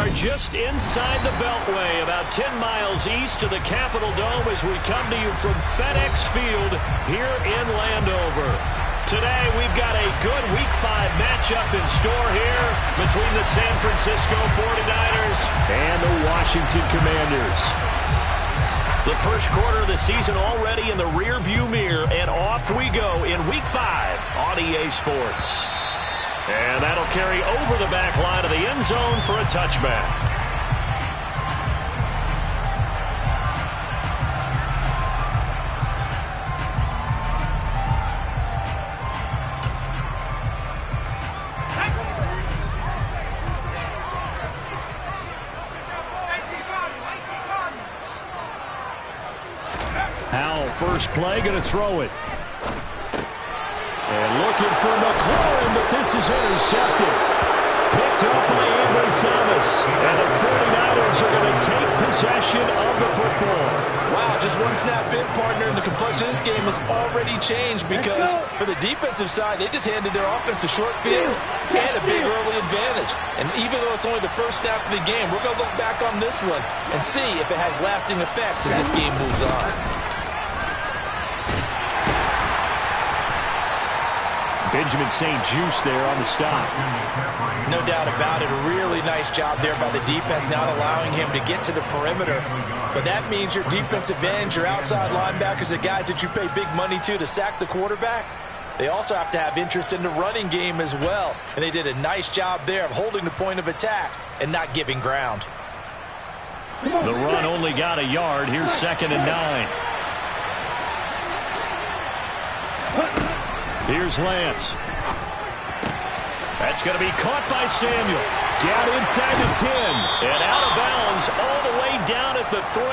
are just inside the Beltway, about 10 miles east of the Capitol Dome as we come to you from FedEx Field here in Landover. Today, we've got a good Week 5 matchup in store here between the San Francisco 49ers and the Washington Commanders. The first quarter of the season already in the rearview mirror, and off we go in Week 5 on EA Sports. And that'll carry over the back line of the end zone for a touchback. Howell, first play, going to throw it. And looking for McLaurin, but this is intercepted. Picked up by Ambry Thomas. And the 49ers are going to take possession of the football. Wow, just one snap in, partner, and the complexion of this game has already changed because for the defensive side, they just handed their offense a short field and a big early advantage. And even though it's only the first snap of the game, we're going to look back on this one and see if it has lasting effects as this game moves on. Benjamin St-Juste there on the stop. No doubt about it. A really nice job there by the defense, not allowing him to get to the perimeter. But that means your defensive ends, your outside linebackers, the guys that you pay big money to sack the quarterback, they also have to have interest in the running game as well. And they did a nice job there of holding the point of attack and not giving ground. The run only got a yard. Here's 2nd and 9. Here's Lance. That's going to be caught by Samuel. Down inside the 10. And out of bounds all the way down at the 3.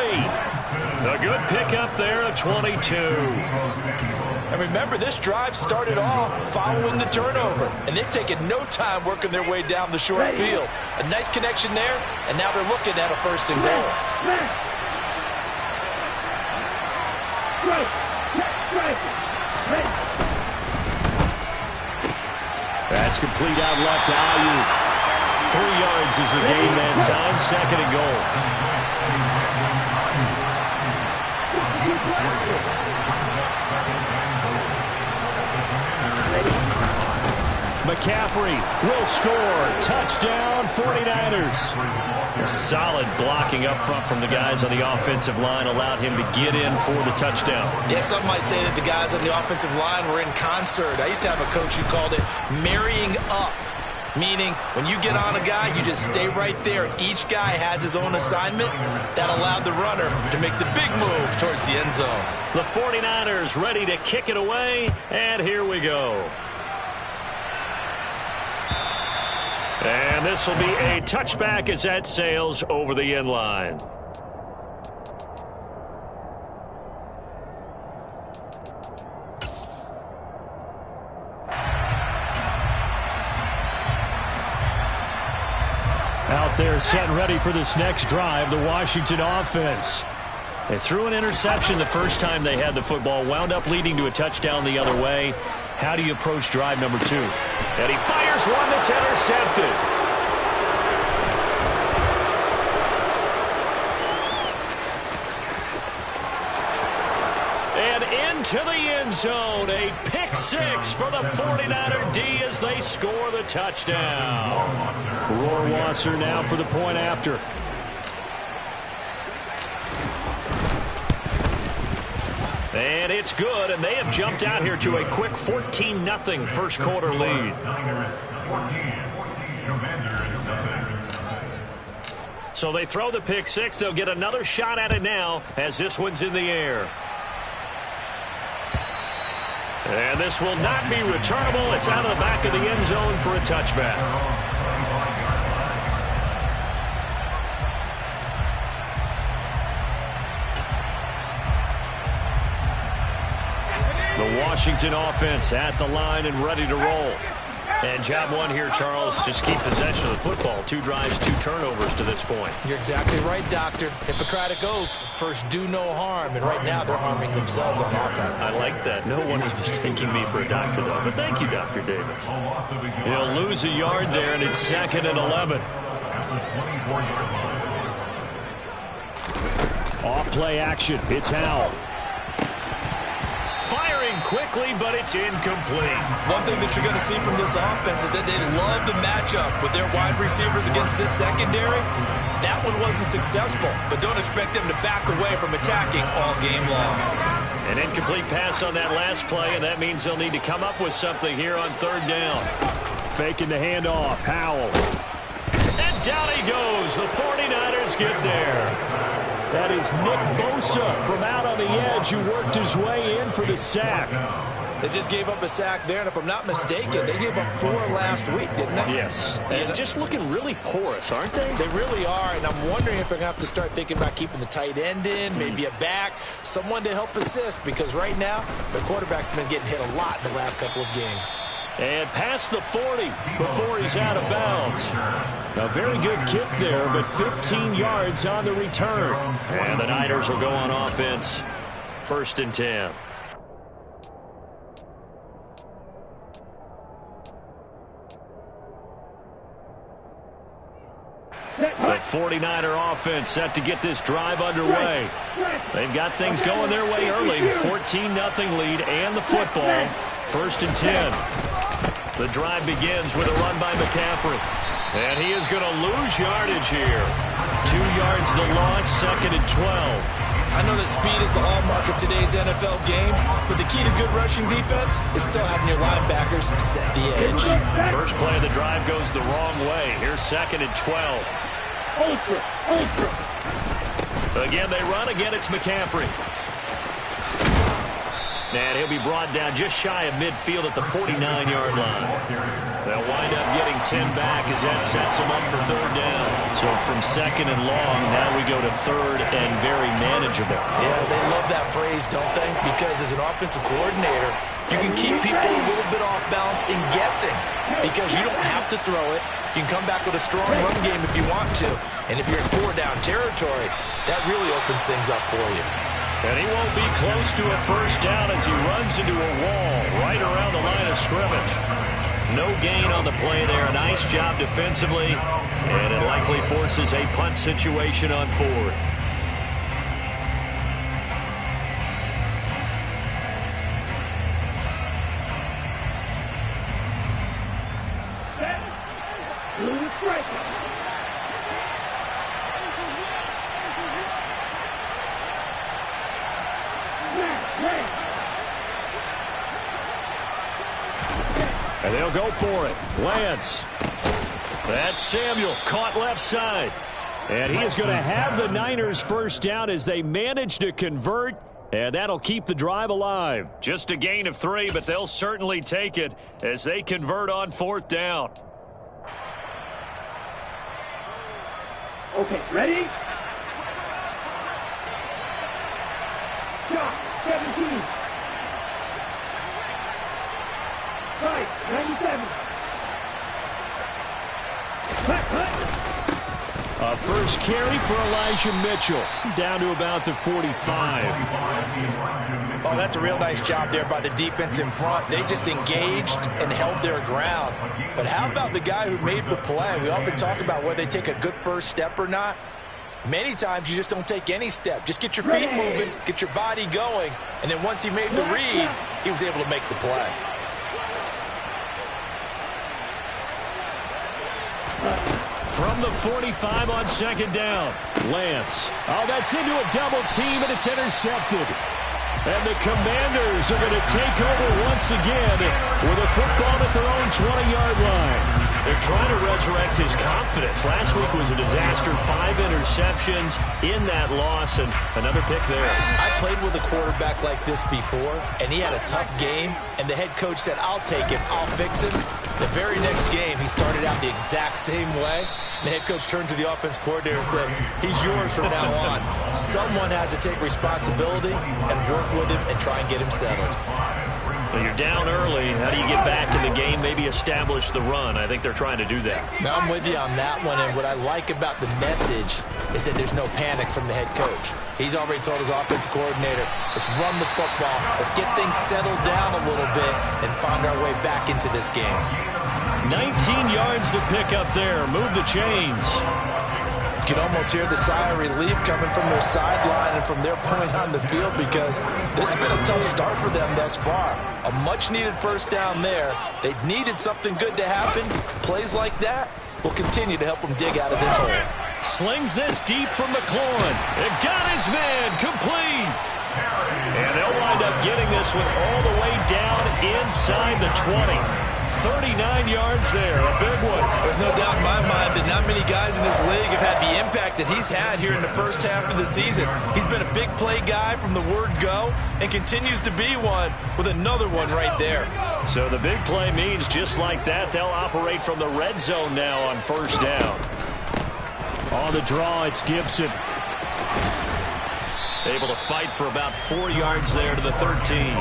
A good pickup there at 22. And remember, this drive started off following the turnover. And they've taken no time working their way down the short field. A nice connection there. And now they're looking at a 1st and goal. That's complete out left to Ayuk. 3 yards is the gain that time. 2nd and goal. McCaffrey will score. Touchdown, 49ers. Solid blocking up front from the guys on the offensive line allowed him to get in for the touchdown. Yeah, some might say that the guys on the offensive line were in concert. I used to have a coach who called it marrying up, meaning when you get on a guy, you just stay right there. Each guy has his own assignment. That allowed the runner to make the big move towards the end zone. The 49ers ready to kick it away, and here we go. And this will be a touchback as that sails over the end line. Out there set and ready for this next drive, the Washington offense. They threw an interception the first time they had the football, wound up leading to a touchdown the other way. How do you approach drive number 2? And he fires one that's intercepted. And into the end zone, a pick 6 for the 49er D as they score the touchdown. Rohrwasser now for the point after. And it's good, and they have jumped out here to a quick 14-0 first quarter lead. So they throw the pick 6. They'll get another shot at it now as this one's in the air. And this will not be returnable. It's out of the back of the end zone for a touchback. The Washington offense at the line and ready to roll. And job one here, Charles, just keep possession of the football. 2 drives, 2 turnovers to this point. You're exactly right, Doctor. Hippocratic oath, first do no harm. And right now they're harming themselves on offense. I like that. No one is mistaking me for a doctor, though. But thank you, Dr. Davis. He'll lose a yard there, and it's 2nd and 11. Off play action. It's Howell. Firing quickly, but it's incomplete. One thing that you're going to see from this offense is that they love the matchup with their wide receivers against this secondary. That one wasn't successful, but don't expect them to back away from attacking all game long. An incomplete pass on that last play, and that means they'll need to come up with something here on third down. Faking the handoff. Howell. And down he goes. The 49ers get there. That is Nick Bosa from out on the edge who worked his way in for the sack. They just gave up a sack there, and if I'm not mistaken, they gave up 4 last week, didn't they? Yes. And just looking really porous, aren't they? They really are, and I'm wondering if they're going to have to start thinking about keeping the tight end in, maybe a back, someone to help assist, because right now, the quarterback's been getting hit a lot in the last couple of games. And past the 40 before he's out of bounds. A very good kick there, but 15 yards on the return. And the Niners will go on offense. 1st and 10. The 49er offense set to get this drive underway. They've got things going their way early. 14-0 lead and the football. 1st and 10. The drive begins with a run by McCaffrey. And he is going to lose yardage here. 2 yards the loss, 2nd and 12. I know that speed is the hallmark of today's NFL game, but the key to good rushing defense is still having your linebackers set the edge. First play of the drive goes the wrong way. Here's 2nd and 12. Again, they run. Again, it's McCaffrey. And he'll be brought down just shy of midfield at the 49-yard line. They'll wind up getting 10 back as that sets them up for third down. So from 2nd and long, now we go to 3rd and very manageable. Yeah, they love that phrase, don't they? Because as an offensive coordinator, you can keep people a little bit off balance in guessing because you don't have to throw it. You can come back with a strong run game if you want to. And if you're in 4-down territory, that really opens things up for you. And he won't be close to a first down as he runs into a wall right around the line of scrimmage. No gain on the play there. Nice job defensively. And it likely forces a punt situation on 4th. And they'll go for it. Lance. That's Samuel, caught left side. And he is going to have the Niners first down as they manage to convert. And that'll keep the drive alive. Just a gain of 3, but they'll certainly take it as they convert on 4th down. Okay, ready? Shot, 17. Right, 97. A first carry for Elijah Mitchell. Down to about the 45. Oh, that's a real nice job there by the defense in front. They just engaged and held their ground. But how about the guy who made the play? We often talk about whether they take a good first step or not. Many times you just don't take any step. Just get your feet moving, get your body going, and then once he made the read, he was able to make the play. From the 45 on 2nd down. Lance. Oh, that's into a double team, and it's intercepted. And the Commanders are going to take over once again with a football at their own 20-yard line. They're trying to resurrect his confidence. Last week was a disaster. 5 interceptions in that loss, and another pick there. I played with a quarterback like this before, and he had a tough game, and the head coach said, I'll take him, I'll fix him. The very next game, he started out the exact same way. The head coach turned to the offense coordinator and said, he's yours from now on. Someone has to take responsibility and work with him and try and get him settled. Well, you're down early. How do you get back in the game, maybe establish the run? I think they're trying to do that. Now, I'm with you on that one, and what I like about the message is that there's no panic from the head coach. He's already told his offensive coordinator, let's run the football, let's get things settled down a little bit and find our way back into this game. 19 yards to pick up there. Move the chains. You can almost hear the sigh of relief coming from their sideline and from their point on the field, because this has been a tough start for them thus far. A much-needed first down there. They needed something good to happen. Plays like that will continue to help them dig out of this hole. Slings this deep from McLaurin. It got his man complete. And they'll wind up getting this one all the way down inside the 20. 39 yards there, a big one. There's no doubt in my mind that not many guys in this league have had the impact that he's had here in the first half of the season. He's been a big play guy from the word go and continues to be one with another one right there. So the big play means just like that, they'll operate from the red zone now on first down. On the draw, it's Gibson. Able to fight for about 4 yards there to the 13.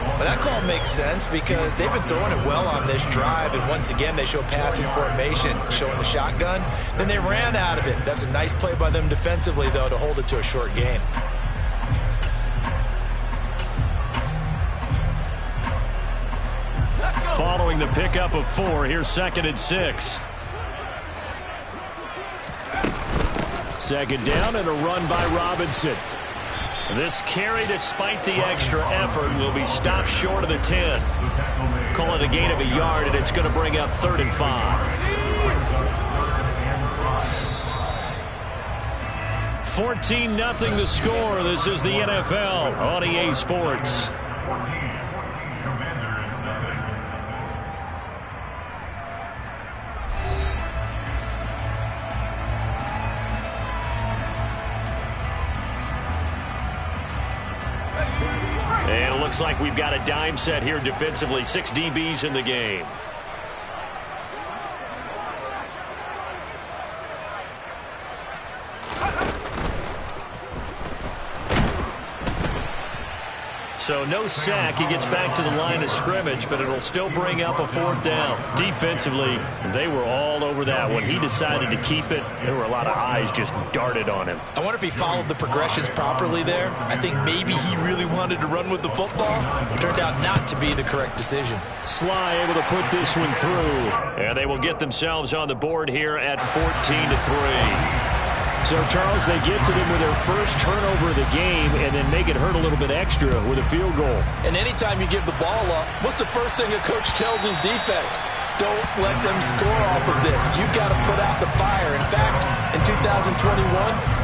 Well, that call makes sense because they've been throwing it well on this drive, and once again they show passing formation, showing the shotgun. Then they ran out of it. That's a nice play by them defensively, though, to hold it to a short gain. Following the pickup of 4, here's 2nd and 6. Second down and a run by Robinson. This carry, despite the extra effort, will be stopped short of the 10. Call it a gain of a yard, and it's going to bring up 3rd and 5. 14-0 the score. This is the NFL on EA Sports. And it looks like we've got a dime set here defensively. 6 DBs in the game. So no sack. He gets back to the line of scrimmage, but it'll still bring up a 4th down. Defensively, they were all over that. When he decided to keep it, there were a lot of eyes just darted on him. I wonder if he followed the progressions properly there. I think maybe he really wanted to run with the football. It turned out not to be the correct decision. Sly able to put this one through. And they will get themselves on the board here at 14-3. So, Charles, they get to them with their first turnover of the game and then make it hurt a little bit extra with a field goal. And anytime you give the ball up, what's the first thing a coach tells his defense? Don't let them score off of this. You've got to put out the fire. In fact, in 2021,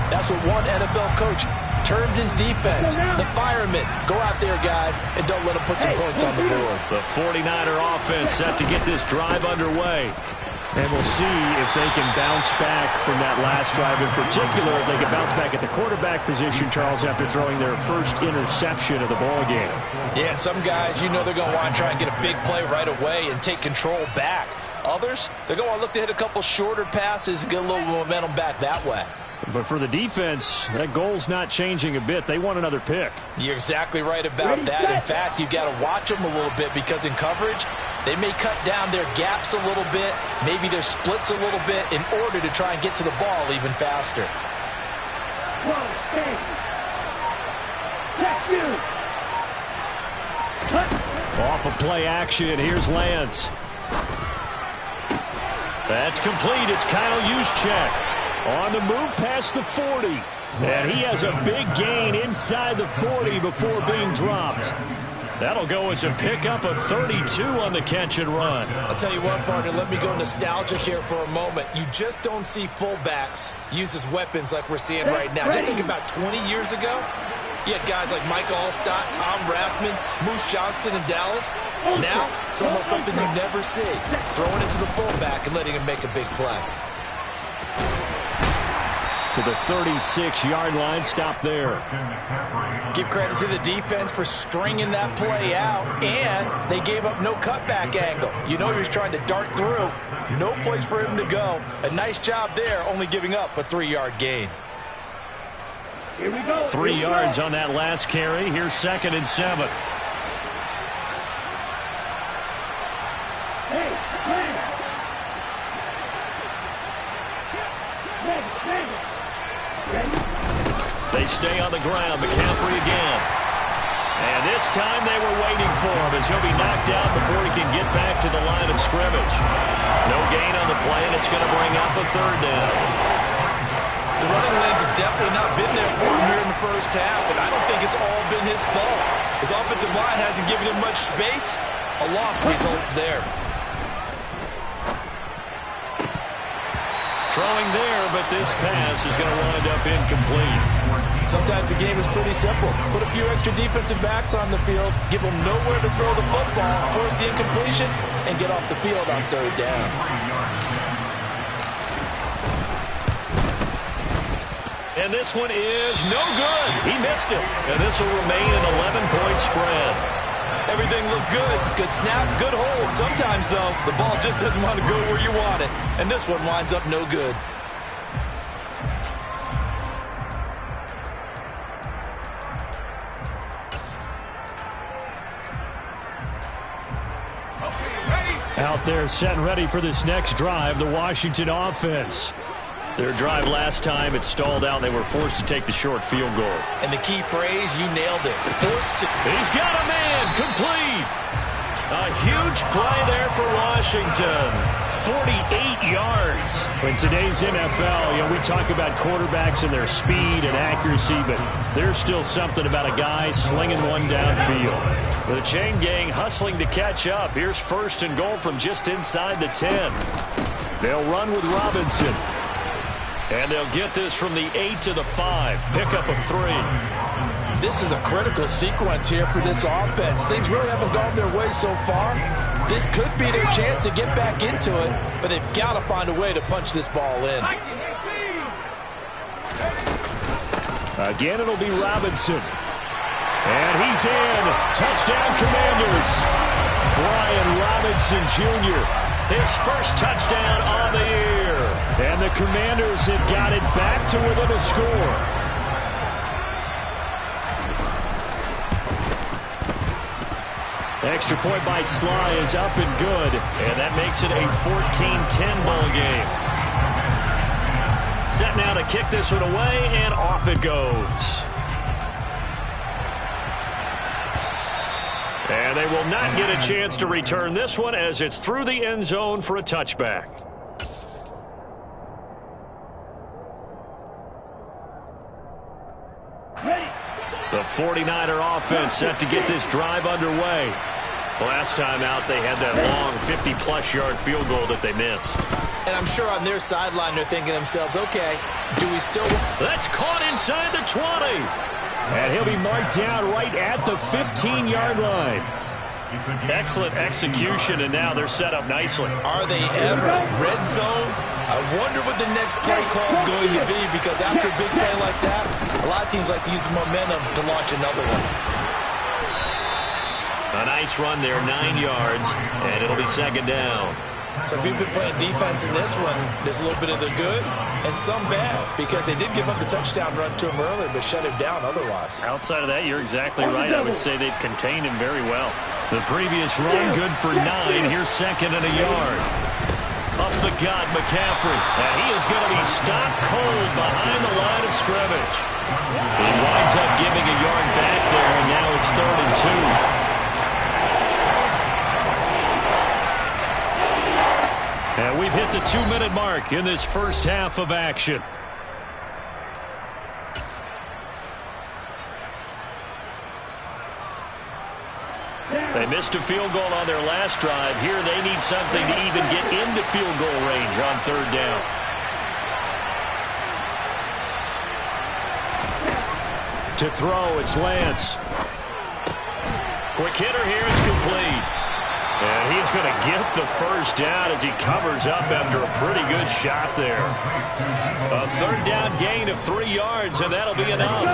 that's what one NFL coach termed his defense, the firemen. Go out there, guys, and don't let them put some points on the board. The 49er offense set to get this drive underway. And we'll see if they can bounce back from that last drive. In particular, if they can bounce back at the quarterback position, Charles, after throwing their first interception of the ball game. Yeah, and some guys, you know they're going to want to try and get a big play right away and take control back. Others, they're going to look to hit a couple shorter passes and get a little momentum back that way. But for the defense, that goal's not changing a bit. They want another pick. You're exactly right about that. In fact, you've got to watch them a little bit because in coverage, they may cut down their gaps a little bit, maybe their splits a little bit in order to try and get to the ball even faster. Off of play action, here's Lance. That's complete. It's Kyle Juszczyk. On the move past the 40. And he has a big gain inside the 40 before being dropped. That'll go as a pickup of 32 on the catch and run. I'll tell you what, partner, let me go nostalgic here for a moment. You just don't see fullbacks use as weapons like we're seeing right now. Just think about 20 years ago. You had guys like Mike Allstott, Tom Rathman, Moose Johnston in Dallas. Now, it's almost something you never see. Throwing it to the fullback and letting him make a big play. To the 36-yard line, stop there. Give credit to the defense for stringing that play out, and they gave up no cutback angle. You know he was trying to dart through. No place for him to go. A nice job there, only giving up a 3-yard gain. Here we go. 3 yards on that last carry. Here's 2nd and 7. Hey, man. They stay on the ground. McCaffrey again. And this time they were waiting for him as he'll be knocked out before he can get back to the line of scrimmage. No gain on the play, and it's going to bring up a third down. The running lanes have definitely not been there for him here in the first half, and I don't think it's all been his fault. His offensive line hasn't given him much space. A loss results there. Throwing there, but this pass is going to wind up incomplete. Sometimes the game is pretty simple. Put a few extra defensive backs on the field, give them nowhere to throw the football, force the incompletion, and get off the field on third down. And this one is no good. He missed it. And this will remain an 11-point spread. Everything looked good. Good snap, good hold. Sometimes, though, the ball just doesn't want to go where you want it. And this one winds up no good. Out there set and ready for this next drive, the Washington offense. Their drive last time, it stalled out. They were forced to take the short field goal. And the key phrase, you nailed it. Forced to. He's got a man, complete. A huge play there for Washington. 48 yards. In today's NFL, we talk about quarterbacks and their speed and accuracy, but there's still something about a guy slinging one downfield. The chain gang hustling to catch up. Here's first and goal from just inside the 10. They'll run with Robinson. And they'll get this from the 8 to the 5. Pickup of 3. This is a critical sequence here for this offense. Things really haven't gone their way so far. This could be their chance to get back into it, but they've got to find a way to punch this ball in. Again, it'll be Robinson. And he's in. Touchdown, Commanders. Brian Robinson Jr., his first touchdown on the year. And the Commanders have got it back to within a score. Extra point by Sly is up and good. And that makes it a 14-10 ball game. Set now to kick this one away, and off it goes. And they will not get a chance to return this one as it's through the end zone for a touchback. The 49er offense set to get this drive underway. Last time out, they had that long 50-plus yard field goal that they missed. And I'm sure on their sideline they're thinking to themselves, okay, do we still... That's caught inside the 20. And he'll be marked down right at the 15-yard line. Excellent execution, and now they're set up nicely. Are they ever? Red zone? I wonder what the next play call is going to be, because after a big play like that, a lot of teams like to use the momentum to launch another one. A nice run there, 9 yards, and it'll be second down. So if you've been playing defense in this one, there's a little bit of the good and some bad, because they did give up the touchdown run to him earlier, but shut him down otherwise. Outside of that, you're exactly right. I would say they've contained him very well. The previous run good for 9. Here's second and a yard. Up the gut, McCaffrey. And he is going to be stopped cold behind the line of scrimmage. He winds up giving a yard back there, and now it's 3rd and 2. And we've hit the 2-minute mark in this first half of action. They missed a field goal on their last drive. Here they need something to even get into field goal range on 3rd down. To throw, it's Lance. Quick hitter here, it's complete. And he's going to get the first down as he covers up after a pretty good shot there. A 3rd down gain of 3 yards, and that'll be enough.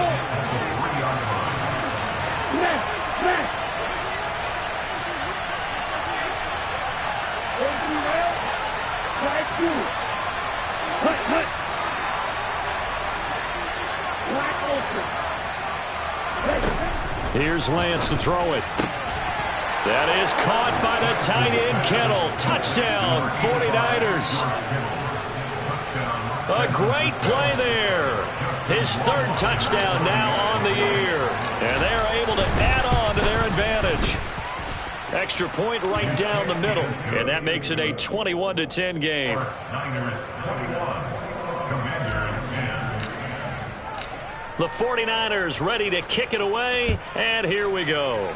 Here's Lance to throw it. That is caught by the tight end, Kittle. Touchdown, 49ers. A great play there. His third touchdown now on the year. And they are able to add on to their advantage. Extra point right down the middle. And that makes it a 21-10 game. The 49ers ready to kick it away. And here we go.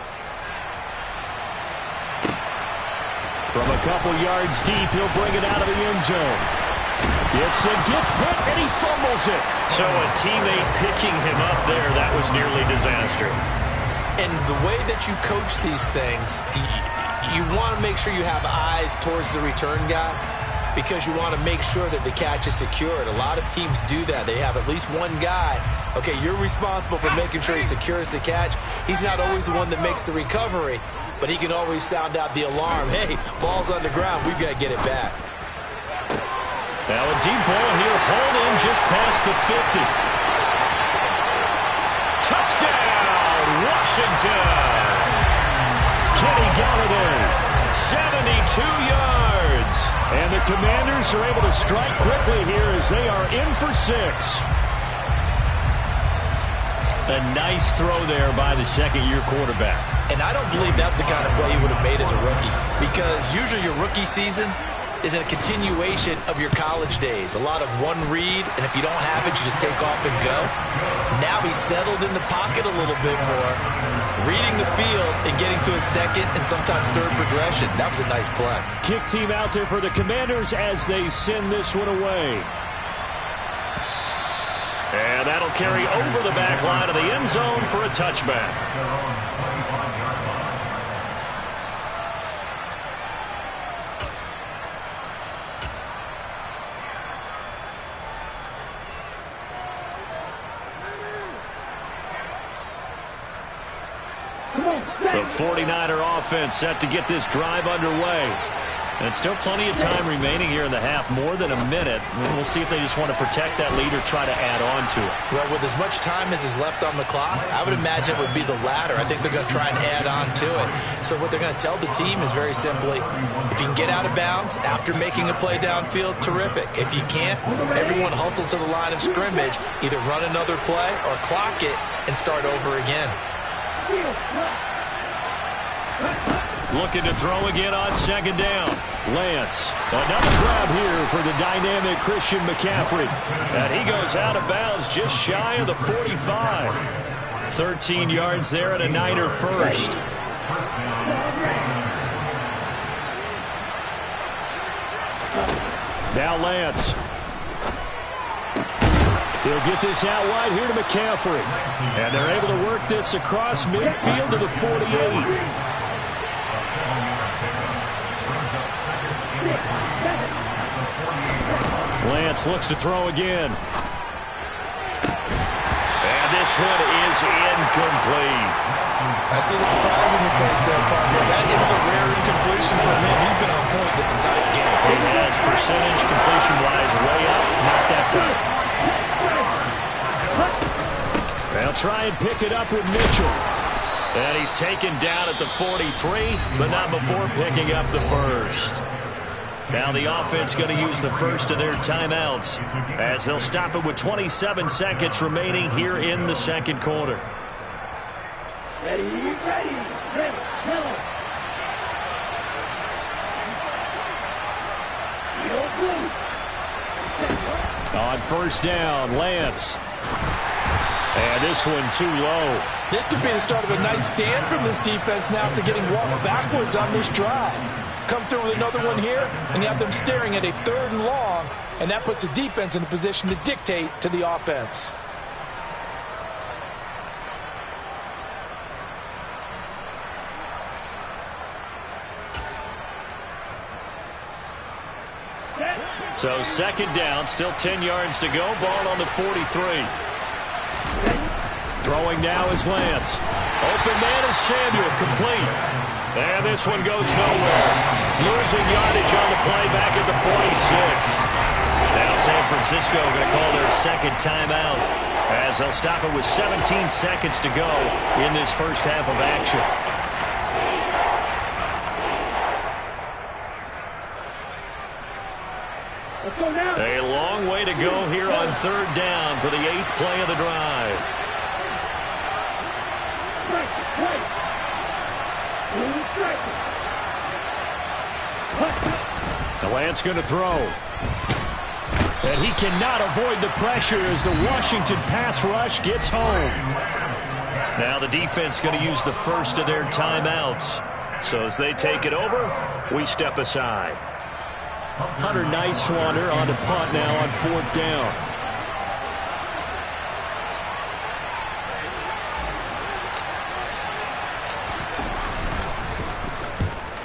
From a couple yards deep, he'll bring it out of the end zone. Gets hit, and he fumbles it. So a teammate picking him up there, that was nearly disaster. And the way that you coach these things, you want to make sure you have eyes towards the return guy because you want to make sure that the catch is secured. A lot of teams do that. They have at least one guy. Okay, you're responsible for making sure he secures the catch. He's not always the one that makes the recovery, but he can always sound out the alarm. Hey, ball's on the ground. We've got to get it back. Now a deep ball here, hauled in just past the 50. Touchdown, Washington. Kenny Galladay, 72 yards. And the Commanders are able to strike quickly here as they are in for 6. A nice throw there by the second-year quarterback. And I don't believe that was the kind of play he would have made as a rookie, because usually your rookie season is a continuation of your college days. A lot of one read, and if you don't have it, you just take off and go. Now he's settled in the pocket a little bit more, reading the field and getting to a second and sometimes third progression. That was a nice play. Kick team out there for the Commanders as they send this one away. And that'll carry over the back line of the end zone for a touchback. The 49er offense set to get this drive underway. And still plenty of time remaining here in the half, more than a minute. And we'll see if they just want to protect that lead or try to add on to it. Well, with as much time as is left on the clock, I would imagine it would be the latter. I think they're going to try and add on to it. So what they're going to tell the team is very simply, if you can get out of bounds after making a play downfield, terrific. If you can't, everyone hustle to the line of scrimmage, either run another play or clock it and start over again. Looking to throw again on second down. Lance, another grab here for the dynamic Christian McCaffrey. And he goes out of bounds just shy of the 45. 13 yards there and a Niner first. Now Lance. He'll get this out wide here to McCaffrey. And they're able to work this across midfield to the 48. Lance looks to throw again. And this one is incomplete. I see the surprise in the face there, partner. That is a rare incompletion from him. He's been on point this entire game. It has percentage completion-wise way up. Not that time. They'll try and pick it up with Mitchell. And he's taken down at the 43, but not before picking up the first. Now the offense going to use the first of their timeouts as they'll stop it with 27 seconds remaining here in the second quarter. Ready, ready, ready, go. On first down, Lance. And this one too low. This could be the start of a nice stand from this defense now after getting walked backwards on this drive. Come through with another one here, and you have them staring at a 3rd and long, and that puts the defense in a position to dictate to the offense. So second down, still 10 yards to go. Ball on the 43. Throwing now is Lance. Open man is Samuel, complete. And this one goes nowhere. Losing yardage on the play back at the 46. Now San Francisco going to call their second timeout as they'll stop it with 17 seconds to go in this first half of action. A long way to to go here on third down for the 8th play of the drive. Lance going to throw. And he cannot avoid the pressure as the Washington pass rush gets home. Now the defense going to use the first of their timeouts. So as they take it over, we step aside. Hunter Nicewander on the punt now on 4th down.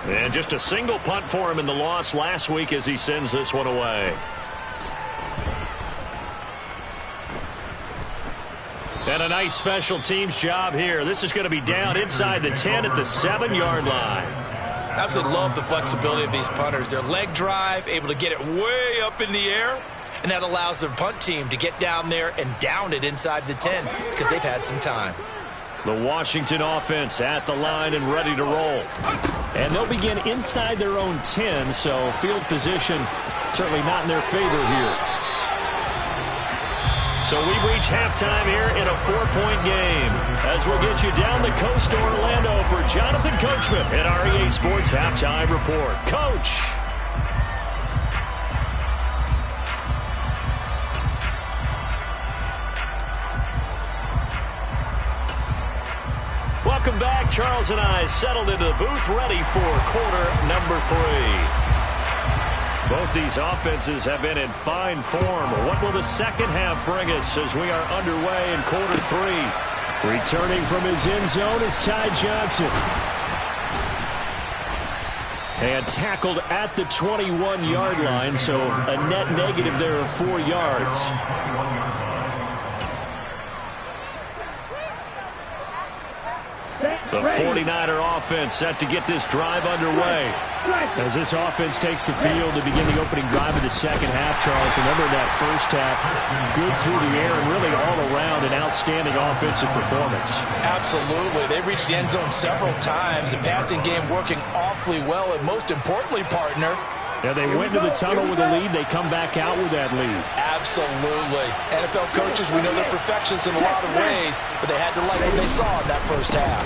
And just a single punt for him in the loss last week as he sends this one away. And a nice special teams job here. This is going to be down inside the 10 at the 7-yard line. Absolutely love the flexibility of these punters. Their leg drive, able to get it way up in the air, and that allows their punt team to get down there and down it inside the 10 because they've had some time. The Washington offense at the line and ready to roll. And they'll begin inside their own 10, so field position certainly not in their favor here. So we've reached halftime here in a 4-point game. As we'll get you down the coast to Orlando for Jonathan Coachman at our EA Sports Halftime Report. Coach. Welcome back. Charles and I settled into the booth ready for quarter number 3. Both these offenses have been in fine form. What will the second half bring us as we are underway in quarter 3? Returning from his end zone is Ty Johnson. And tackled at the 21-yard line, so a net negative there of 4 yards. The 49er offense set to get this drive underway. As this offense takes the field to begin the opening drive of the second half, Charles, remember that first half, good through the air and really all around an outstanding offensive performance. Absolutely. They reached the end zone several times. The passing game working awfully well, and most importantly, partner, yeah, they went into the tunnel with a lead. They come back out with that lead. Absolutely. NFL coaches, we know they're perfectionists in a lot of ways, but they had to like what they saw in that first half.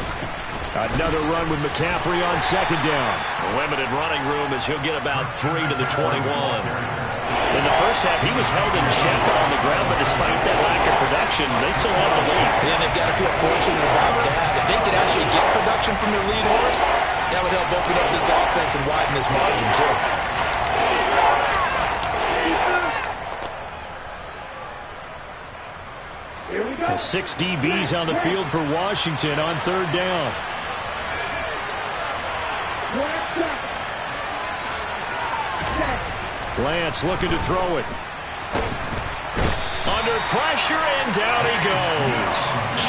Another run with McCaffrey on second down. Limited running room as he'll get about 3 to the 21. In the first half, he was held in check on the ground, but despite that lack of production, they still have the lead. And they've got to feel fortunate about that. If they could actually get production from their lead horse, that would help open up this offense and widen this margin, too. The 6 DBs on the field for Washington on third down. Lance looking to throw it. Under pressure, and down he goes.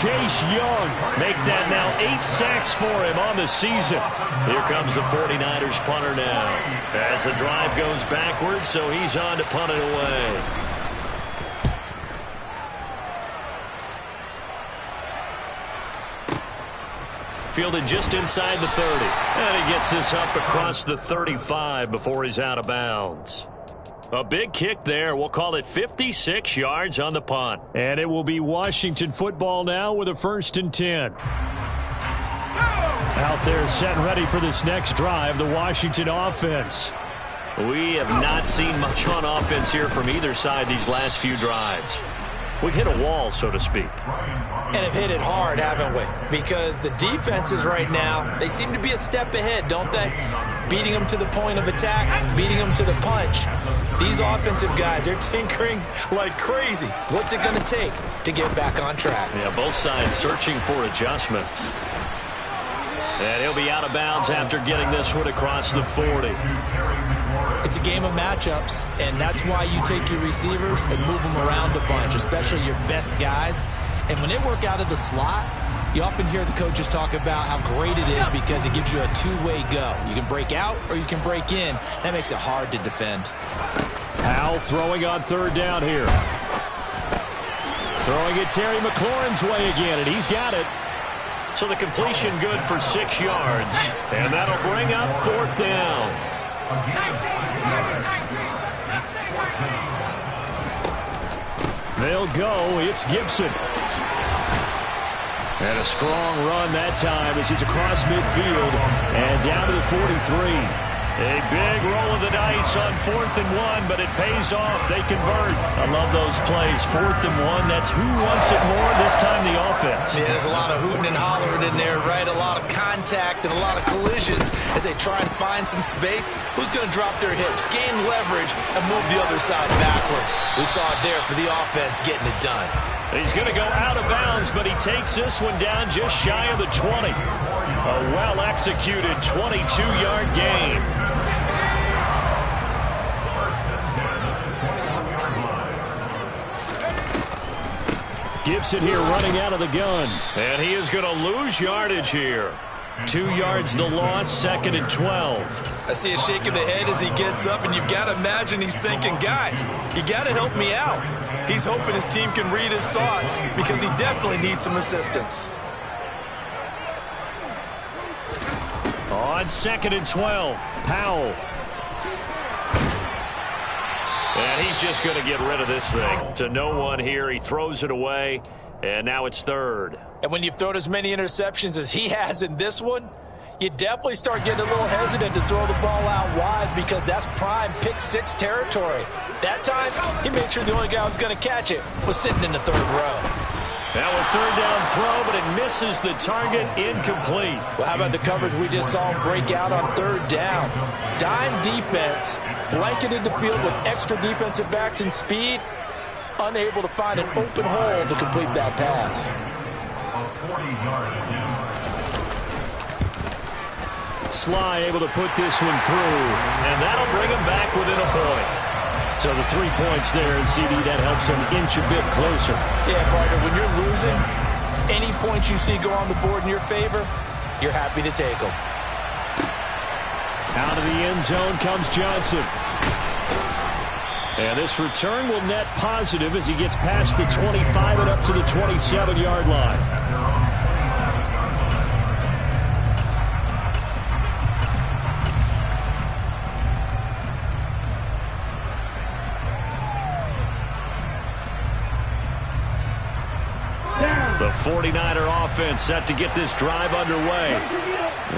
Chase Young make that now 8 sacks for him on the season. Here comes the 49ers punter now. As the drive goes backwards, so he's on to punt it away. Fielded just inside the 30. And he gets this up across the 35 before he's out of bounds. A big kick there. We'll call it 56 yards on the punt. And it will be Washington football now with a 1st and 10. Out there set and ready for this next drive, the Washington offense. We have not seen much on offense here from either side these last few drives. We've hit a wall, so to speak. And have hit it hard, haven't we? Because the defenses right now, they seem to be a step ahead, don't they? Beating them to the point of attack, beating them to the punch. These offensive guys, they're tinkering like crazy. What's it going to take to get back on track? Yeah, both sides searching for adjustments. And he'll be out of bounds after getting this one across the 40. It's a game of matchups, and that's why you take your receivers and move them around a bunch, especially your best guys. And when they work out of the slot, you often hear the coaches talk about how great it is because it gives you a two-way go. You can break out or you can break in. That makes it hard to defend. Powell throwing on third down here. Throwing it Terry McLaurin's way again, and he's got it. So the completion good for 6 yards, and that'll bring up 4th down. They'll go. It's Gibson. And a strong run that time as he's across midfield and down to the 43. A big roll of the dice on 4th and 1, but it pays off. They convert. I love those plays. 4th and 1, that's who wants it more, this time the offense. Yeah, there's a lot of hooting and hollering in there, right? A lot of contact and a lot of collisions as they try and find some space. Who's going to drop their hips, gain leverage, and move the other side backwards? We saw it there for the offense getting it done. He's going to go out of bounds, but he takes this one down just shy of the 20. A well-executed 22-yard gain. Gibson here running out of the gun. And he is going to lose yardage here. 2 yards the loss, 2nd and 12. I see a shake of the head as he gets up, and you've got to imagine he's thinking, guys, you got to help me out. He's hoping his team can read his thoughts because he definitely needs some assistance. On 2nd and 12, Powell. And he's just going to get rid of this thing. To no one here. He throws it away, and now it's 3rd. And when you've thrown as many interceptions as he has in this one, you definitely start getting a little hesitant to throw the ball out wide because that's prime pick-6 territory. That time, he made sure the only guy who was going to catch it was sitting in the 3rd row. Now a 3rd down throw, but it misses the target, incomplete. Well, how about the coverage we just saw him break out on 3rd down? Dime defense, blanketed the field with extra defensive backs and speed, unable to find an open hole to complete that pass. Sly able to put this one through, and that'll bring him back within a point. So the 3 points there, and CD, that helps him inch a bit closer. Yeah, partner, when you're losing, any points you see go on the board in your favor, you're happy to take them. Out of the end zone comes Johnson. And this return will net positive as he gets past the 25 and up to the 27-yard line. The 49er offense set to get this drive underway.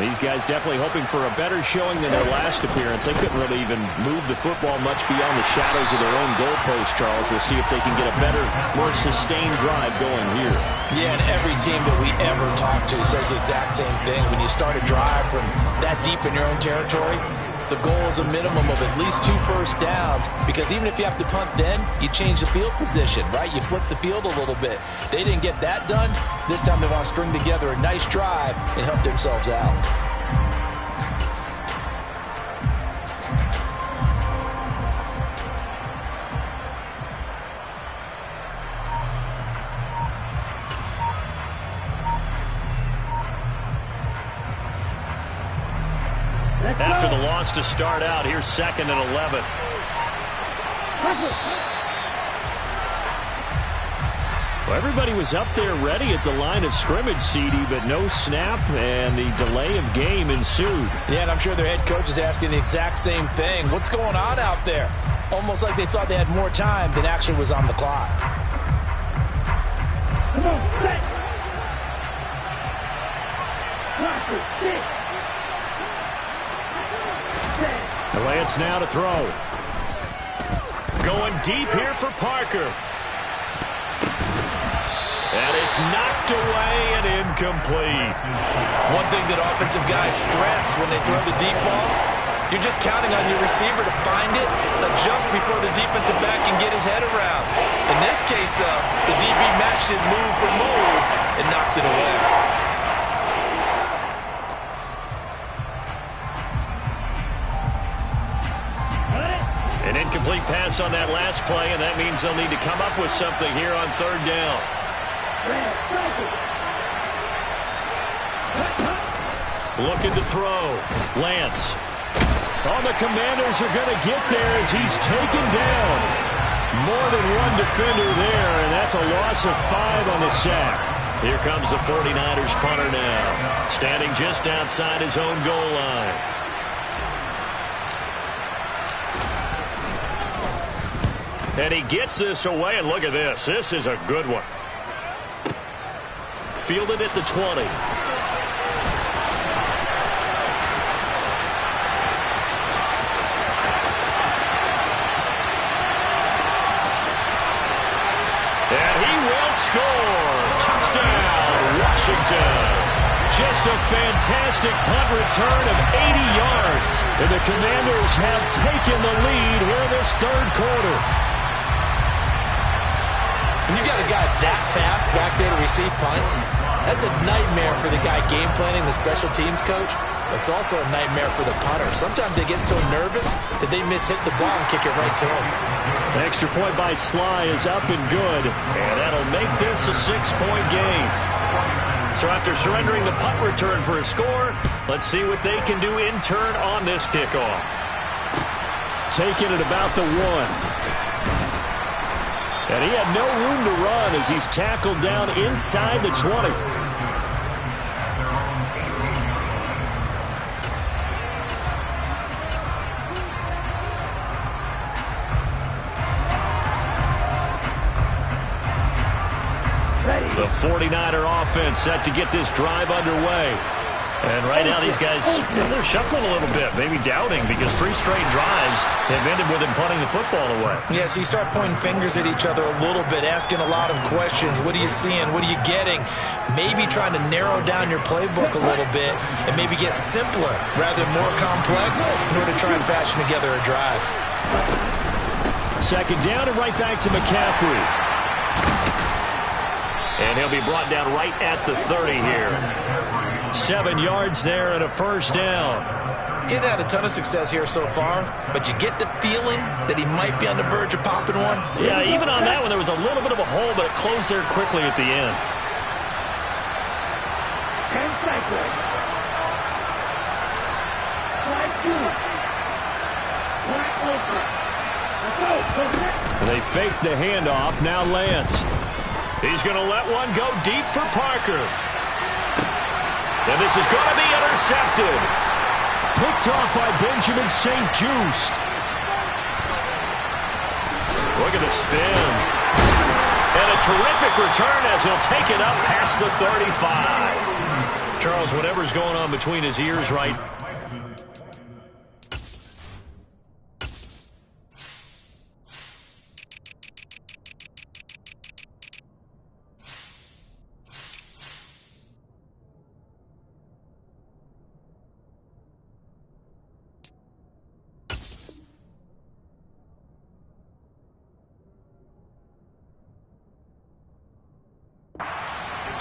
These guys definitely hoping for a better showing than their last appearance. They couldn't really even move the football much beyond the shadows of their own goalpost, Charles. We'll see if they can get a better, more sustained drive going here. Yeah, and every team that we ever talk to says the exact same thing. When you start a drive from that deep in your own territory, the goal is a minimum of at least 2 first downs, because even if you have to punt then, you change the field position, right? You flip the field a little bit. They didn't get that done. This time they want to string together a nice drive and help themselves out. After the loss to start out, here's 2nd and 11. Well, everybody was up there ready at the line of scrimmage, CD, but no snap, and the delay of game ensued. Yeah, and I'm sure their head coach is asking the exact same thing. What's going on out there? Almost like they thought they had more time than actually was on the clock. Come on, set. Set. Lance now to throw. Going deep here for Parker. And it's knocked away and incomplete. One thing that offensive guys stress when they throw the deep ball, you're just counting on your receiver to find it, adjust before the defensive back can get his head around. In this case, though, the DB matched it move for move and knocked it away. An incomplete pass on that last play, and that means they'll need to come up with something here on 3rd down. Looking to throw. Lance. Oh, the Commanders are going to get there as he's taken down. More than one defender there, and that's a loss of 5 on the sack. Here comes the 49ers punter now, standing just outside his own goal line. And he gets this away, and look at this. This is a good one. Fielded at the 20. And he will score. Touchdown, Washington. Just a fantastic punt return of 80 yards. And the Commanders have taken the lead here in this third quarter. When you got a guy that fast back there to receive punts, that's a nightmare for the guy game planning, the special teams coach. But it's also a nightmare for the punter. Sometimes they get so nervous that they miss-hit the ball and kick it right to him. The extra point by Sly is up and good. And that'll make this a 6-point game. So after surrendering the punt return for a score, let's see what they can do in turn on this kickoff. Taking it about the 1. And he had no room to run as he's tackled down inside the 20. The 49er offense set to get this drive underway. And right now these guys, they're shuffling a little bit, maybe doubting, because 3 straight drives have ended with him punting the football away. Yeah, so you start pointing fingers at each other a little bit, asking a lot of questions. What are you seeing? What are you getting? Maybe trying to narrow down your playbook a little bit and maybe get simpler rather than more complex in order to try and fashion together a drive. Second down and right back to McCaffrey. And he'll be brought down right at the 30 here. 7 yards there and a first down. He hadn't had a ton of success here so far, but you get the feeling that he might be on the verge of popping one. Yeah, even on that one, there was a little bit of a hole, but it closed there quickly at the end. And cycle. Slide 2. Slide open. And they fake the handoff. Now Lance. He's going to let one go deep for Parker. And this is going to be intercepted. Picked off by Benjamin St-Juste. Look at the spin. And a terrific return as he'll take it up past the 35. Charles, whatever's going on between his ears right now.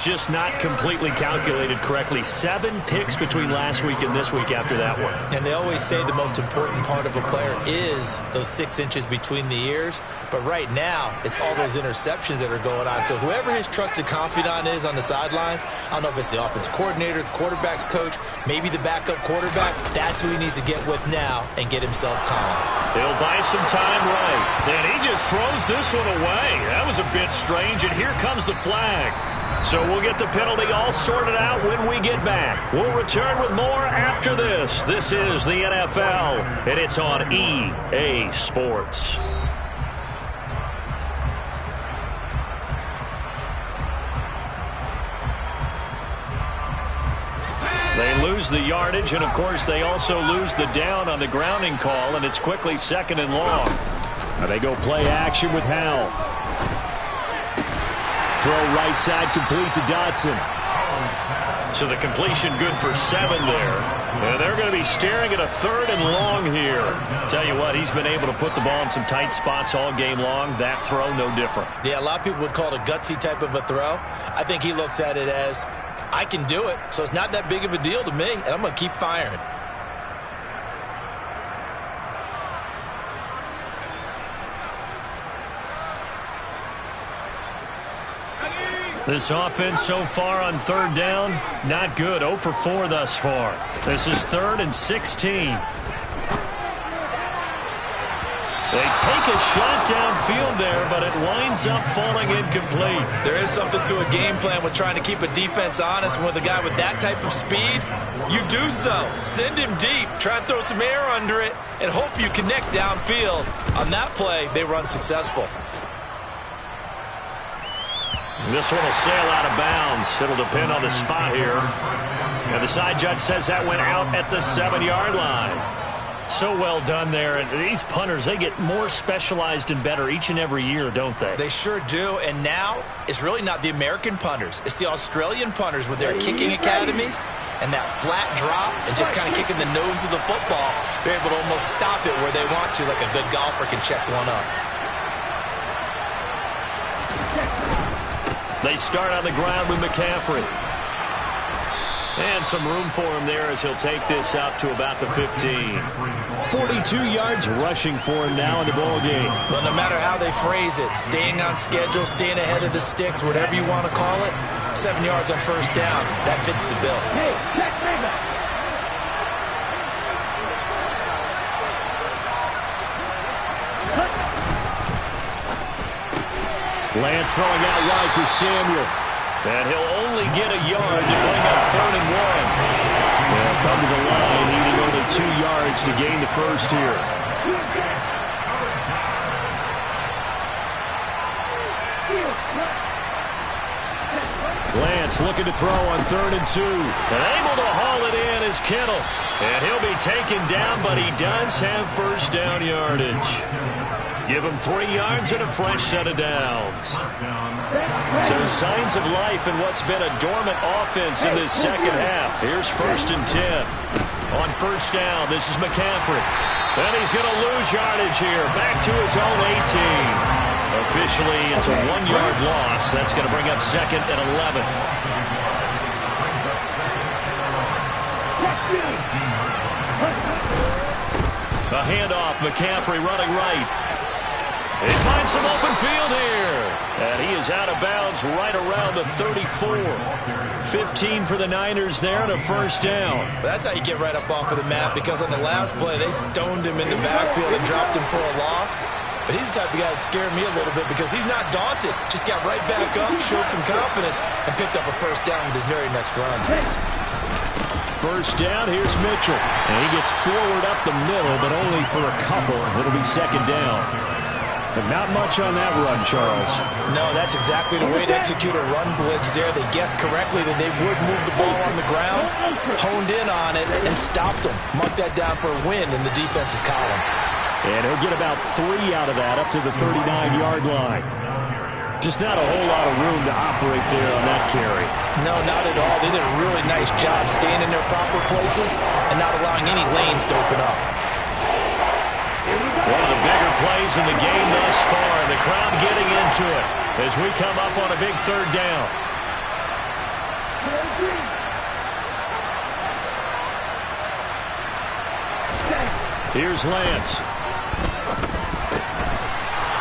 Just not completely calculated correctly. 7 picks between last week and this week after that one. And they always say the most important part of a player is those 6 inches between the ears. But right now, it's all those interceptions that are going on. So whoever his trusted confidant is on the sidelines, I don't know if it's the offensive coordinator, the quarterback's coach, maybe the backup quarterback, that's who he needs to get with now and get himself calm. He'll buy some time right. And he just throws this one away. That was a bit strange, and here comes the flag. So we'll get the penalty all sorted out when we get back. We'll return with more after this. This is the NFL, and it's on EA Sports. They lose the yardage, and, of course, they also lose the down on the grounding call, and it's quickly 2nd and long. Now they go play action with Howell. Throw right side complete to Dotson. So the completion good for 7 there. And they're going to be staring at a 3rd and long here. Tell you what, he's been able to put the ball in some tight spots all game long. That throw, no different. Yeah, a lot of people would call it a gutsy type of a throw. I think he looks at it as, I can do it, so it's not that big of a deal to me, and I'm going to keep firing. This offense so far on 3rd down, not good. 0 for 4 thus far. This is 3rd and 16. They take a shot downfield there, but it winds up falling incomplete. There is something to a game plan with trying to keep a defense honest. And with a guy with that type of speed, you do so. Send him deep. Try and throw some air under it and hope you connect downfield. On that play, they were unsuccessful. This one will sail out of bounds. It'll depend on the spot here. And the side judge says that went out at the 7-yard line. So well done there. And these punters, they get more specialized and better each and every year, don't they? They sure do. And now it's really not the American punters. It's the Australian punters with their kicking academies and that flat drop and just kind of kicking the nose of the football. They're able to almost stop it where they want to, like a good golfer can check one up. They start on the ground with McCaffrey. And some room for him there as he'll take this out to about the 15. 42 yards rushing for him now in the ball game. Well, no matter how they phrase it, staying on schedule, staying ahead of the sticks, whatever you want to call it, 7 yards on first down, that fits the bill. Hey, check me. Lance throwing out wide for Samuel. And he'll only get a yard to bring up 3rd and 1. They'll come to the line, needing only 2 yards to gain the first here. Lance looking to throw on 3rd and 2. And able to haul it in is Kittle. And he'll be taken down, but he does have first down yardage. Give him 3 yards and a fresh set of downs. So signs of life in what's been a dormant offense in this second half. Here's 1st and 10. On first down, this is McCaffrey. And he's going to lose yardage here. Back to his own 18. Officially, it's a 1-yard loss. That's going to bring up 2nd and 11. A handoff, McCaffrey running right. He finds some open field here. And he is out of bounds right around the 34. 15 for the Niners there and a first down. That's how you get right up off of the mat, because on the last play, they stoned him in the backfield and dropped him for a loss. But he's the type of guy that scared me a little bit because he's not daunted. Just got right back up, showed some confidence, and picked up a first down with his very next run. First down, here's Mitchell. And he gets forward up the middle, but only for a couple. It'll be 2nd down. But not much on that run, Charles. No, that's exactly the way to execute a run blitz there. They guessed correctly that they would move the ball on the ground, honed in on it, and stopped them. Marked that down for a win in the defense's column. And he'll get about 3 out of that up to the 39-yard line. Just not a whole lot of room to operate there on that carry. No, not at all. They did a really nice job staying in their proper places and not allowing any lanes to open up. One of the bigger plays in the game thus far. The crowd getting into it as we come up on a big 3rd down. Here's Lance.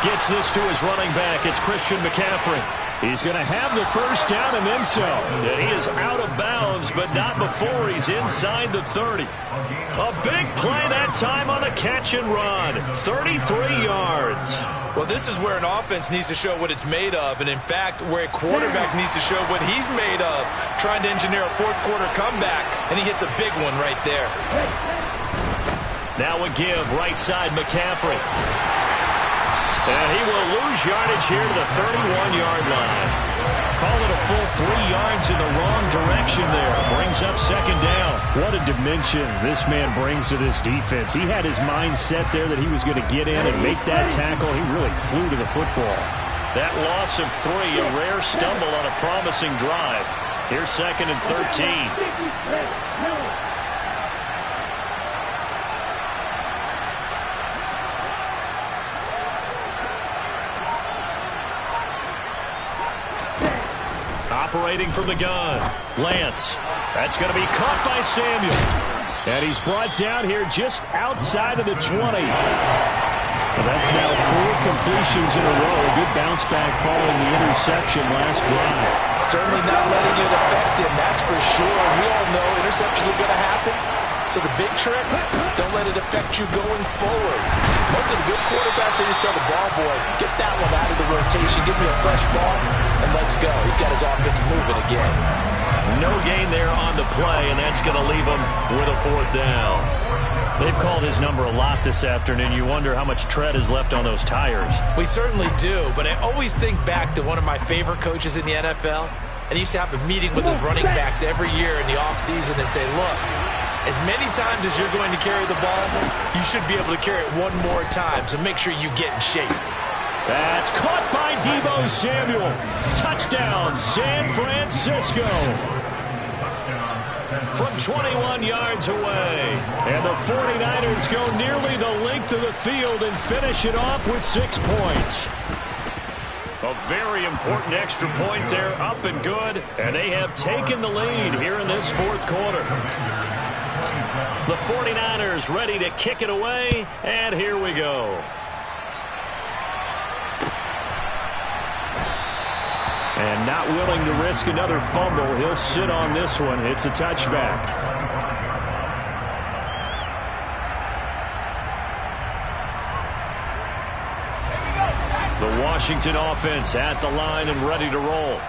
Gets this to his running back. It's Christian McCaffrey. He's going to have the first down and then some. And he is out of bounds, but not before he's inside the 30. A big play that time on a catch and run. 33 yards. Well, this is where an offense needs to show what it's made of, and in fact, where a quarterback needs to show what he's made of, trying to engineer a 4th-quarter comeback, and he hits a big one right there. Now a give, right side McCaffrey. And he will lose yardage here to the 31-yard line. Call it a full 3 yards in the wrong direction there. Brings up 2nd down. What a dimension this man brings to this defense. He had his mind set there that he was going to get in and make that tackle. He really flew to the football. That loss of 3, a rare stumble on a promising drive. Here's 2nd and 13. Operating from the gun, Lance. That's going to be caught by Samuel. And he's brought down here just outside of the 20. Well, that's now 4 completions in a row. A good bounce back following the interception last drive. Certainly not letting it affect him, that's for sure. We all know interceptions are going to happen. So the big trick, don't let it affect you going forward. Most of the good quarterbacks, they just tell the ball boy, get that one out of the rotation, give me a fresh ball, and let's go. He's got his offense moving again. No gain there on the play, and that's going to leave him with a 4th down. They've called his number a lot this afternoon. You wonder how much tread is left on those tires. We certainly do, but I always think back to one of my favorite coaches in the NFL, and he used to have a meeting with his running backs every year in the offseason and say, look, as many times as you're going to carry the ball, you should be able to carry it one more time, so make sure you get in shape. That's caught by Deebo Samuel. Touchdown, San Francisco. From 21 yards away. And the 49ers go nearly the length of the field and finish it off with 6 points. A very important extra point there, up and good. And they have taken the lead here in this 4th quarter. The 49ers ready to kick it away, and here we go. And not willing to risk another fumble, he'll sit on this one. It's a touchback. The Washington offense at the line and ready to roll.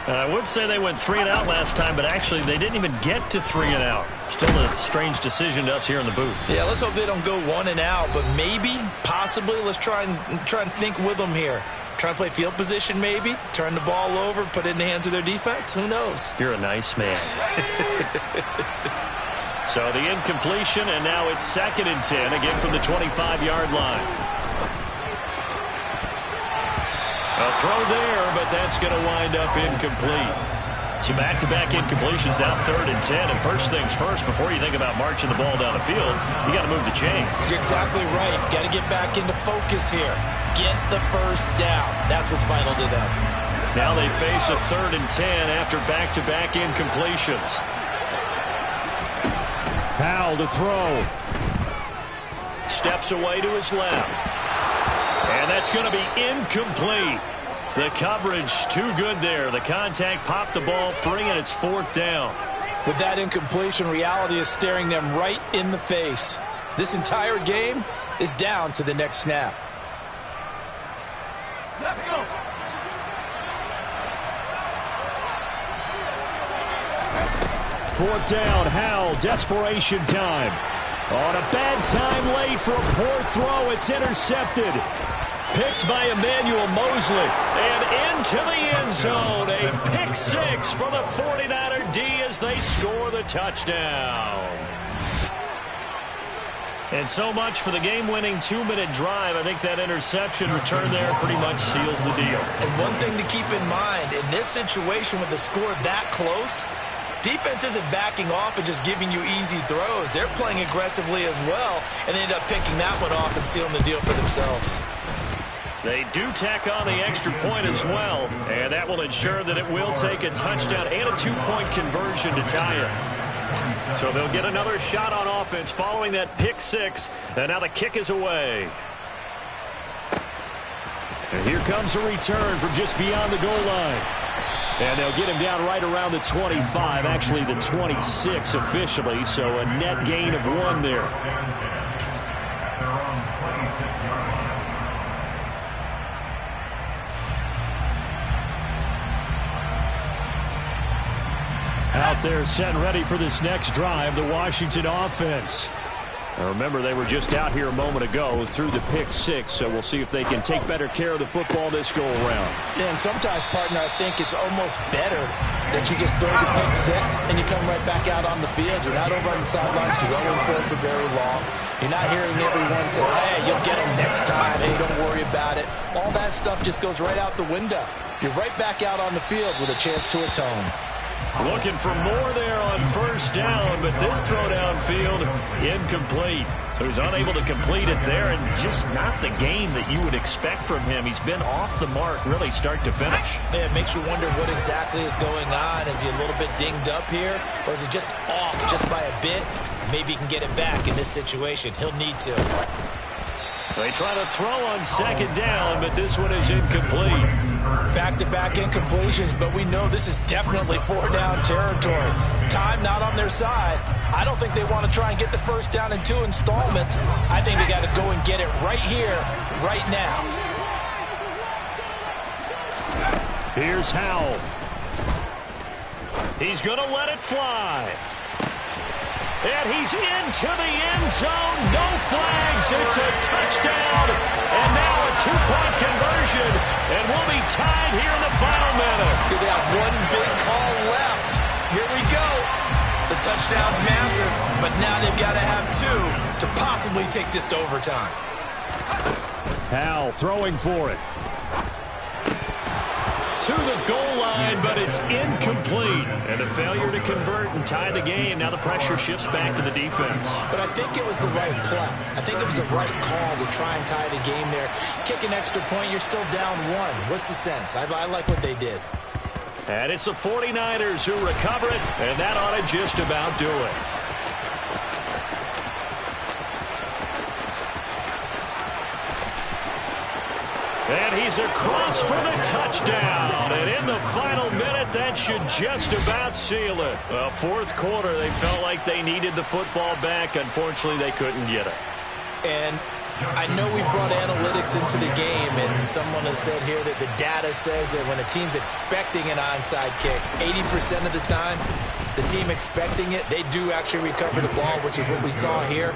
And I would say they went 3 and out last time, but actually they didn't even get to 3 and out. Still a strange decision to us here in the booth. Yeah, let's hope they don't go 1 and out, but maybe, possibly, let's try and think with them here. Try to play field position maybe, turn the ball over, put it in the hands of their defense. Who knows? You're a nice man. So the incompletion, and now it's 2nd and 10, again from the 25-yard line. A throw there, but that's going to wind up incomplete. So back-to-back incompletions, now 3rd and 10. And first things first, before you think about marching the ball down the field, you got to move the chains. You're exactly right. Got to get back into focus here. Get the first down. That's what's vital to them. Now they face a 3rd and 10 after back-to-back incompletions. Powell to throw. Steps away to his left. And that's going to be incomplete. The coverage too good there. The contact popped the ball free, and it's 4th down. With that incompletion, reality is staring them right in the face. This entire game is down to the next snap. Let's go. Fourth down, Howell, desperation time. On a bad time late for a poor throw, it's intercepted. Picked by Emmanuel Mosley. And into the end zone. A pick 6 for the 49er D as they score the touchdown. And so much for the game-winning 2-minute drive. I think that interception return there pretty much seals the deal. And one thing to keep in mind, in this situation with the score that close, defense isn't backing off and just giving you easy throws. They're playing aggressively as well, and they end up picking that one off and sealing the deal for themselves. They do tack on the extra point as well, and that will ensure that it will take a touchdown and a 2-point conversion to tie it. So they'll get another shot on offense following that pick 6, and now the kick is away. And here comes a return from just beyond the goal line. And they'll get him down right around the 25, actually the 26 officially, so a net gain of 1 there. Out there set and ready for this next drive, the Washington offense. Now remember, they were just out here a moment ago through the pick 6, so we'll see if they can take better care of the football this go-around. Yeah, and sometimes, partner, I think it's almost better that you just throw the pick 6 and you come right back out on the field. You're not over on the sidelines dwelling for it for very long. You're not hearing everyone say, hey, you'll get them next time. Hey, don't worry about it. All that stuff just goes right out the window. You're right back out on the field with a chance to atone. Looking for more there on first down, but this throw downfield, incomplete. So he's unable to complete it there, and just not the game that you would expect from him. He's been off the mark, really, start to finish. Yeah, it makes you wonder what exactly is going on. Is he a little bit dinged up here, or is he just off just by a bit? Maybe he can get it back in this situation. He'll need to. They try to throw on second down, but this one is incomplete. Back-to-back incompletions, but we know this is definitely 4-down territory. time not on their side, I don't think they want to try and get the first down in 2 installments. I think they got to go and get it right here, right now. Here's Howell. He's going to let it fly. And he's into the end zone. No flags. It's a touchdown. And now a 2-point conversion. And we'll be tied here in the final minute. They have one big call left. Here we go. The touchdown's massive, but now they've got to have 2 to possibly take this to overtime. Howell throwing for it. To the goal line, but it's incomplete. And a failure to convert and tie the game. Now the pressure shifts back to the defense. But I think it was the right play. I think it was the right call to try and tie the game there. Kick an extra point, you're still down 1. What's the sense? I like what they did. And it's the 49ers who recover it, and that ought to just about do it. And he's across for the touchdown. And in the final minute, that should just about seal it. Well, fourth quarter, they felt like they needed the football back. Unfortunately, they couldn't get it. And I know we brought analytics into the game, and someone has said here that the data says that when a team's expecting an onside kick, 80% of the time, the team expecting it, they do actually recover the ball, which is what we saw here.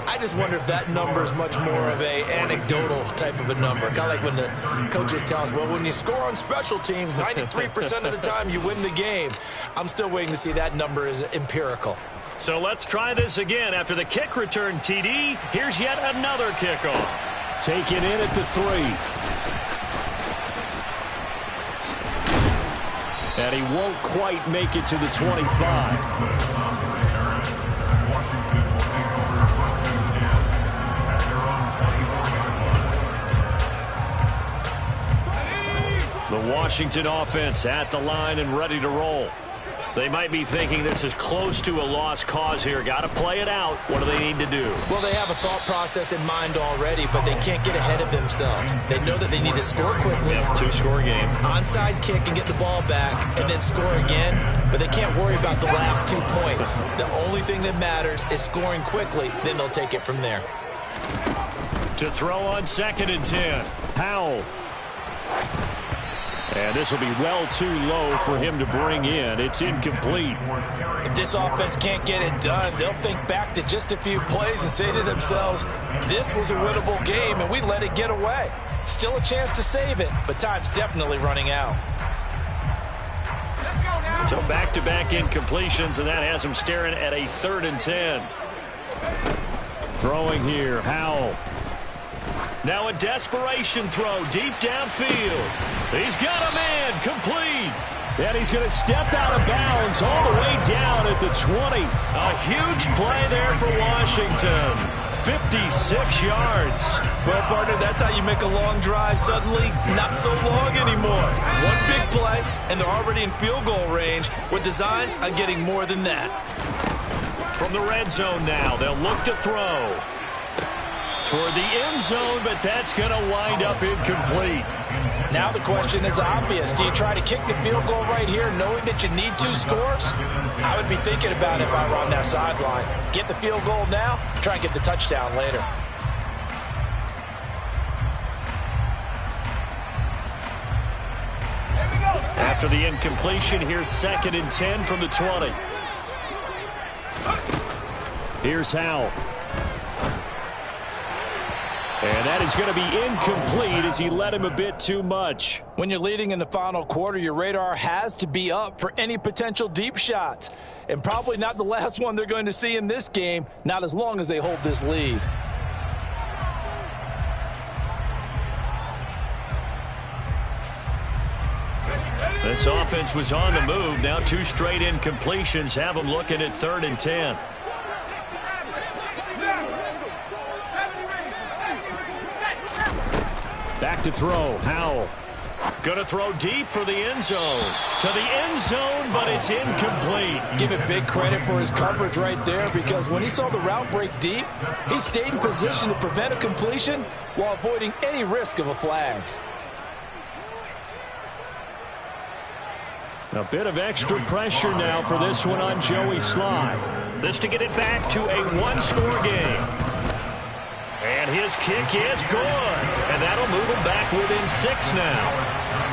I just wonder if that number is much more of a anecdotal type of a number. Kind of like when the coaches tell us, well, when you score on special teams, 93% of the time you win the game. I'm still waiting to see that number is empirical. So let's try this again. After the kick return, TD, here's yet another kickoff. Taken in at the 3. And he won't quite make it to the 25. The Washington offense at the line and ready to roll. They might be thinking this is close to a lost cause here. Got to play it out. What do they need to do? Well, they have a thought process in mind already, but they can't get ahead of themselves. They know that they need to score quickly. Yep, 2-score game. Onside kick and get the ball back and then score again, but they can't worry about the last 2 points. The only thing that matters is scoring quickly, then they'll take it from there. To throw on 2nd and 10. Howell. And this will be well too low for him to bring in. It's incomplete. If this offense can't get it done, they'll think back to just a few plays and say to themselves, this was a winnable game and we let it get away. Still a chance to save it, but time's definitely running out. So back-to-back incompletions, and that has him staring at a 3rd and 10. Throwing here, Howell. Now a desperation throw deep downfield. He's got a man, complete. And he's going to step out of bounds all the way down at the 20. A huge play there for Washington. 56 yards. Well, partner, that's how you make a long drive suddenly not so long anymore. One big play, and they're already in field goal range with designs on getting more than that. From the red zone now, they'll look to throw. Toward the end zone, but that's going to wind up incomplete. Now the question is obvious. Do you try to kick the field goal right here knowing that you need 2 scores? I would be thinking about it if I were on that sideline. Get the field goal now, try and get the touchdown later. After the incompletion, here's 2nd and 10 from the 20. Here's Howell. And that is going to be incomplete as he led him a bit too much. When you're leading in the final quarter, your radar has to be up for any potential deep shots. And probably not the last one they're going to see in this game, not as long as they hold this lead. This offense was on the move. Now 2 straight incompletions have them looking at 3rd and 10. Back to throw, Howell. Going to throw deep for the end zone. To the end zone, but it's incomplete. Give it big credit for his coverage right there, because when he saw the route break deep, he stayed in position to prevent a completion while avoiding any risk of a flag. A bit of extra pressure now for this one on Joey Slye. This to get it back to a one-score game. And his kick is good. And that'll move him back within 6 now.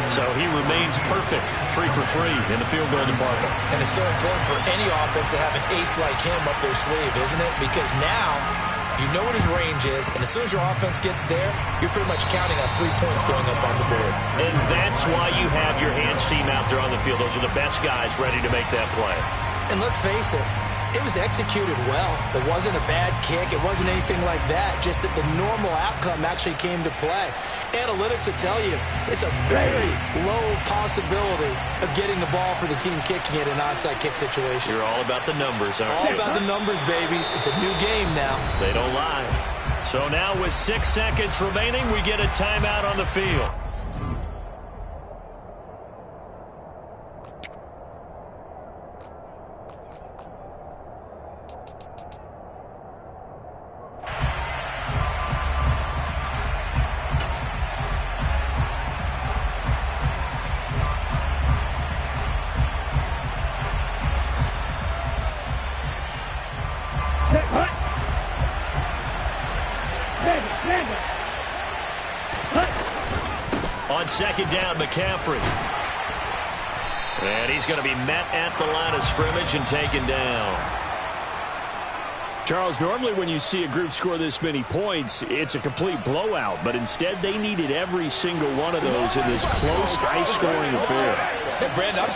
So he remains perfect, 3 for 3 in the field goal department. And it's so important for any offense to have an ace like him up their sleeve, isn't it? Because now you know what his range is, and as soon as your offense gets there, you're pretty much counting on 3 points going up on the board. And that's why you have your hands team out there on the field. Those are the best guys ready to make that play. And let's face it, it was executed well. It wasn't a bad kick. It wasn't anything like that. Just that the normal outcome actually came to play. Analytics will tell you it's a very low possibility of getting the ball for the team kicking it in an onside kick situation. You're all about the numbers, aren't you? All about the numbers, baby. It's a new game now. They don't lie. So now with 6 seconds remaining, we get a timeout on the field. On second down, McCaffrey. And he's going to be met at the line of scrimmage and taken down. Charles, normally when you see a group score this many points, it's a complete blowout. But instead, they needed every single one of those in this close, high-scoring affair. Hey, Brandon,